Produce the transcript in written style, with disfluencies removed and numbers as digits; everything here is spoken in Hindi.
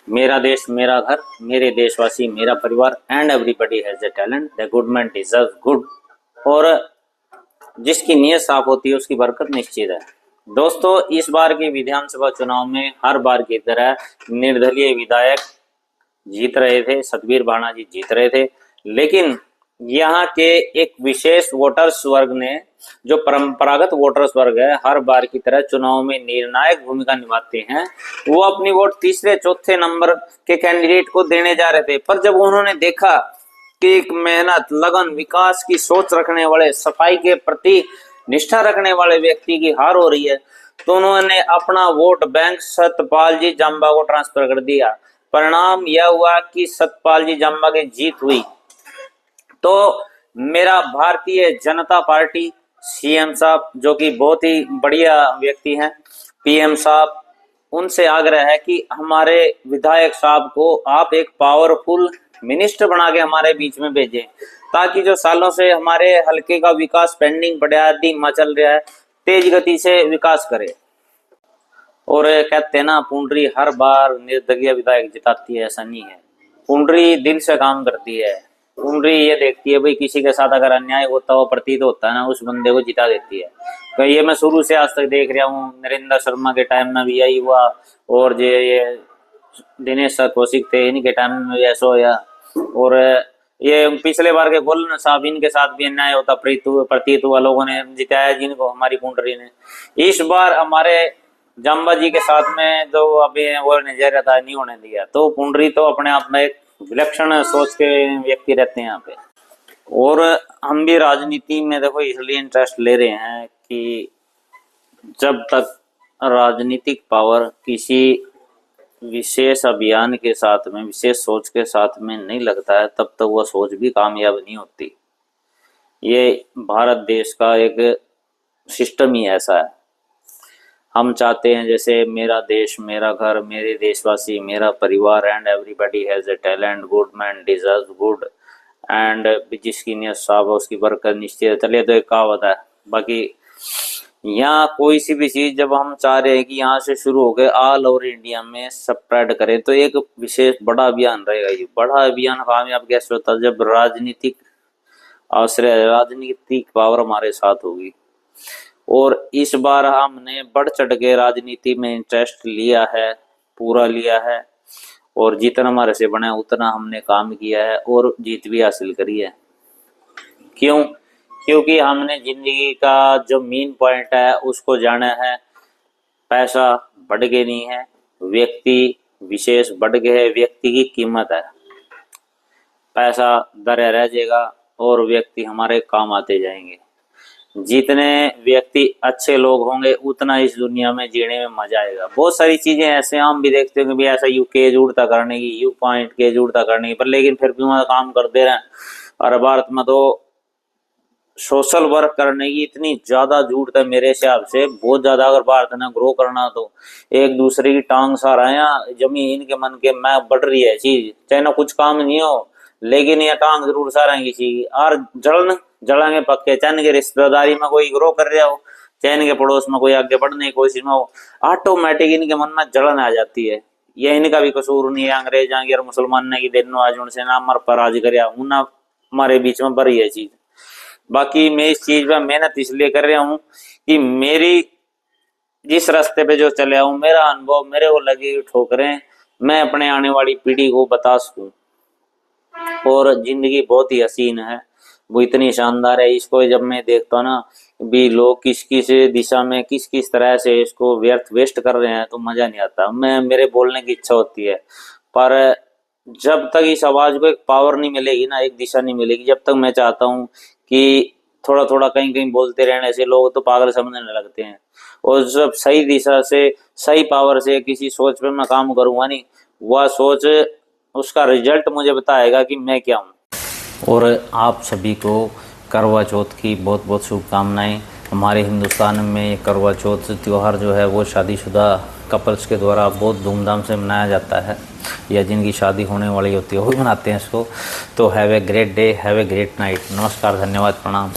मेरा देश मेरा घर, मेरे देशवासी मेरा परिवार, and everybody has a talent, the good man deserve good. और जिसकी नीयत साफ होती है उसकी बरकत निश्चित है। दोस्तों, इस बार के विधानसभा चुनाव में हर बार की तरह निर्दलीय विधायक जीत रहे थे, सतबीर भाना जी जीत रहे थे, लेकिन यहाँ के एक विशेष वोटर्स वर्ग ने, जो परंपरागत वोटर्स वर्ग है, हर बार की तरह चुनाव में निर्णायक भूमिका निभाते हैं, वो अपनी वोट तीसरे चौथे नंबर के कैंडिडेट को देने जा रहे थे। पर जब उन्होंने देखा कि एक मेहनत, लगन, विकास की सोच रखने वाले, सफाई के प्रति निष्ठा रखने वाले व्यक्ति की हार हो रही है, तो उन्होंने अपना वोट बैंक सतपाल जी जांबा को ट्रांसफर कर दिया। परिणाम यह हुआ कि सतपाल जी जांबा की जीत हुई। तो मेरा भारतीय जनता पार्टी, सीएम साहब जो कि बहुत ही बढ़िया व्यक्ति हैं, पीएम साहब, उनसे आग्रह है कि हमारे विधायक साहब को आप एक पावरफुल मिनिस्टर बना के हमारे बीच में भेजें, ताकि जो सालों से हमारे हल्के का विकास पेंडिंग पड़ा है, धीमा चल रहा है, तेज गति से विकास करे। और कहते हैं ना, पुंडरी हर बार निर्दलीय विधायक जिताती है, ऐसा नहीं है। पुंडरी दिल से काम करती है। पुंडरी ये देखती है भाई किसी के साथ अगर अन्याय होता हो, प्रतीत होता है ना, उस बंदे को जिता देती है। तो ये मैं शुरू से आज तक देख रहा हूँ। नरेंद्र शर्मा के टाइम में भी यही हुआ, और जो ये दिनेश कौशिक थे, इनके टाइम में भी ऐसा हुआ। और ये पिछले बार के गोलन साहब, इनके साथ भी अन्याय होता प्रतीत हुआ, लोगों ने जिताया जिनको, हमारी पुंडरी ने। इस बार हमारे जांबा जी के साथ में जो अभी वो नजरिया था, नहीं होने दिया। तो पुंडरी तो अपने आप में एक विलक्षण सोच के व्यक्ति रहते हैं यहाँ पे। और हम भी राजनीति में देखो इसलिए इंटरेस्ट ले रहे हैं कि जब तक राजनीतिक पावर किसी विशेष अभियान के साथ में, विशेष सोच के साथ में नहीं लगता है, तब तक वह सोच भी कामयाब नहीं होती। ये भारत देश का एक सिस्टम ही ऐसा है। हम चाहते हैं जैसे मेरा देश मेरा घर, मेरे देशवासी मेरा परिवार, and everybody has a talent, good man deserve good, and जिसकी नीयत साफ है उसकी बरकत निश्चित है। चलिए, तो एक कहावत है। बाकी यहाँ कोई सी भी चीज जब हम चाह रहे हैं कि यहाँ से शुरू होकर ऑल ओवर इंडिया में स्प्रेड करें, तो एक विशेष बड़ा अभियान रहेगा। ये बड़ा अभियान कामयाब कैसे होता है? जब राजनीतिक आश्रय, राजनीतिक पावर हमारे साथ होगी। और इस बार हमने बढ़ चढ़ के राजनीति में इंटरेस्ट लिया है, पूरा लिया है, और जितना हमारे से बना उतना हमने काम किया है और जीत भी हासिल करी है। क्यों? क्योंकि हमने जिंदगी का जो मेन पॉइंट है उसको जाना है। पैसा बढ़ के नहीं है, व्यक्ति विशेष बढ़ गए है, व्यक्ति की कीमत है। पैसा दर रह जाएगा और व्यक्ति हमारे काम आते जाएंगे। जितने व्यक्ति अच्छे लोग होंगे उतना इस दुनिया में जीने में मजा आएगा। बहुत सारी चीजें ऐसे हम भी देखते हैं कि भी ऐसा यू केज उड़ता करने की, यू पॉइंट केज उड़ता करने की, पर लेकिन फिर भी वहाँ काम करते रहे। और भारत में तो सोशल वर्क करने की इतनी ज्यादा जरूरत है मेरे हिसाब से, बहुत ज्यादा। अगर भारत ने ग्रो करना तो एक दूसरे की टांग सहारा, जमीन के मन के मैं बढ़ रही है चीज, चाहे ना कुछ काम नहीं हो, लेकिन ये टांग जरूर सहारा किसी। और जड़ेंगे पक्के, चाहे के रिश्तेदारी में कोई ग्रो कर रहा हो, चाहे के पड़ोस में कोई आगे बढ़ने की कोशिश में हो, ऑटोमेटिक इनके मन में जलन आ जाती है। ये इनका भी कसूर नहीं है। अंग्रेज आगे और मुसलमान ने की दिन आज उनसे ना मर पर राज कर हमारे बीच में बड़ी है चीज। बाकी मैं इस चीज में मेहनत इसलिए कर रहा हूँ कि मेरी जिस रास्ते पे जो चले आऊं, मेरा अनुभव, मेरे को लगी ठोकरें, मैं अपने आने वाली पीढ़ी को बता सकूं। और जिंदगी बहुत ही हसीन है, वो इतनी शानदार है। इसको जब मैं देखता हूँ ना भी लोग किस किस दिशा में किस किस तरह से इसको व्यर्थ वेस्ट कर रहे हैं, तो मजा नहीं आता। मेरे बोलने की इच्छा होती है, पर जब तक इस आवाज को एक पावर नहीं मिलेगी ना, एक दिशा नहीं मिलेगी, जब तक मैं चाहता हूँ कि थोड़ा थोड़ा कहीं कहीं बोलते रहने से लोग तो पागल समझने लगते हैं। और जब सही दिशा से, सही पावर से किसी सोच पे मैं काम करूंगा नहीं, वह सोच, उसका रिजल्ट मुझे बताएगा कि मैं क्या हूँ। और आप सभी को करवा चौथ की बहुत बहुत शुभकामनाएं। हमारे हिंदुस्तान में करवा चौथ त्यौहार जो है वो शादीशुदा कपल्स के द्वारा बहुत धूमधाम से मनाया जाता है, या जिनकी शादी होने वाली होती है वो भी मनाते हैं इसको। तो have a great day, have a great night. नमस्कार, धन्यवाद, प्रणाम।